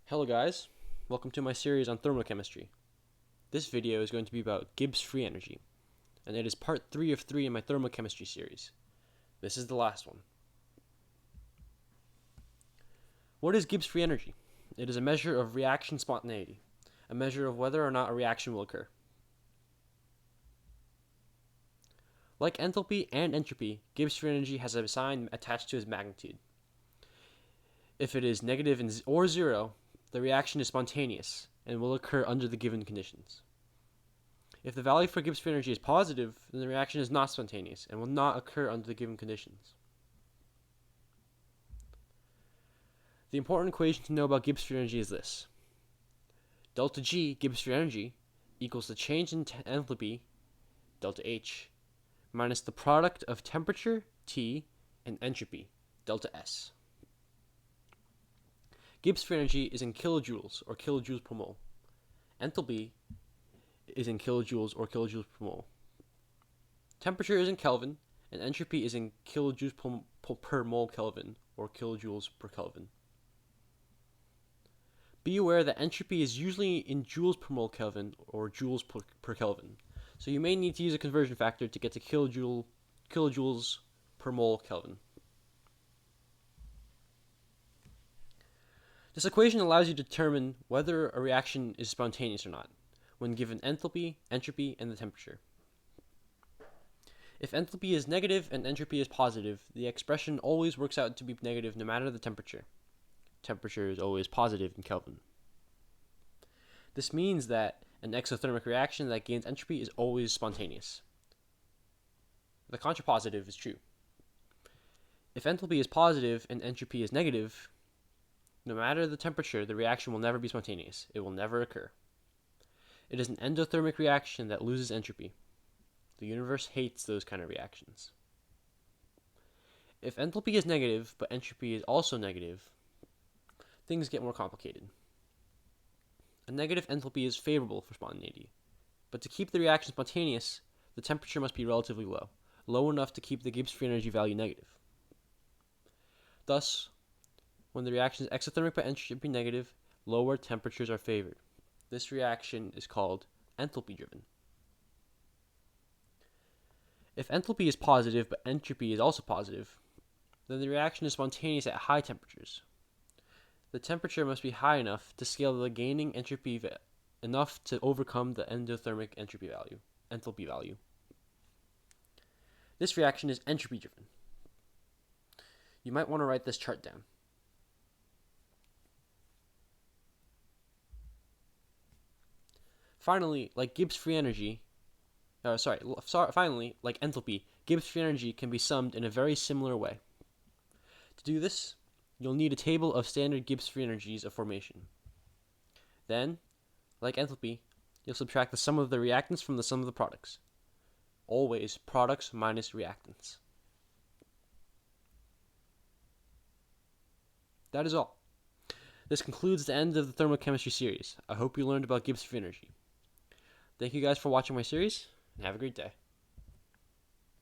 Hello guys, welcome to my series on thermochemistry. This video is going to be about Gibbs free energy, and it is part 3 of 3 in my thermochemistry series. This is the last one. What is Gibbs free energy? It is a measure of reaction spontaneity, a measure of whether or not a reaction will occur. Like enthalpy and entropy, Gibbs free energy has a sign attached to its magnitude. If it is negative or 0, the reaction is spontaneous and will occur under the given conditions. If the value for Gibbs free energy is positive, then the reaction is not spontaneous and will not occur under the given conditions. The important equation to know about Gibbs free energy is this. Delta G, Gibbs free energy, equals the change in enthalpy, delta H, minus the product of temperature, T, and entropy, delta S. Gibbs free energy is in kilojoules or kilojoules per mole. Enthalpy is in kilojoules or kilojoules per mole. Temperature is in Kelvin, and entropy is in kilojoules per mole Kelvin or kilojoules per Kelvin. Be aware that entropy is usually in joules per mole Kelvin or joules per Kelvin, so you may need to use a conversion factor to get to kilojoules per mole Kelvin. This equation allows you to determine whether a reaction is spontaneous or not, when given enthalpy, entropy, and the temperature. If enthalpy is negative and entropy is positive, the expression always works out to be negative no matter the temperature. Temperature is always positive in Kelvin. This means that an exothermic reaction that gains entropy is always spontaneous. The contrapositive is true. If enthalpy is positive and entropy is negative, no matter the temperature, the reaction will never be spontaneous. It will never occur. It is an endothermic reaction that loses entropy. The universe hates those kind of reactions. If enthalpy is negative, but entropy is also negative, things get more complicated. A negative enthalpy is favorable for spontaneity, but to keep the reaction spontaneous, the temperature must be relatively low, low enough to keep the Gibbs free energy value negative. Thus, when the reaction is exothermic but entropy negative, lower temperatures are favored. This reaction is called enthalpy driven. If enthalpy is positive but entropy is also positive, then the reaction is spontaneous at high temperatures. The temperature must be high enough to scale the gaining entropy enough to overcome the endothermic enthalpy value. This reaction is entropy driven. You might want to write this chart down. Finally, like enthalpy, Gibbs free energy can be summed in a very similar way. To do this, you'll need a table of standard Gibbs free energies of formation. Then, like enthalpy, you'll subtract the sum of the reactants from the sum of the products. Always products minus reactants. That is all. This concludes the end of the thermochemistry series. I hope you learned about Gibbs free energy. Thank you guys for watching my series, and have a great day.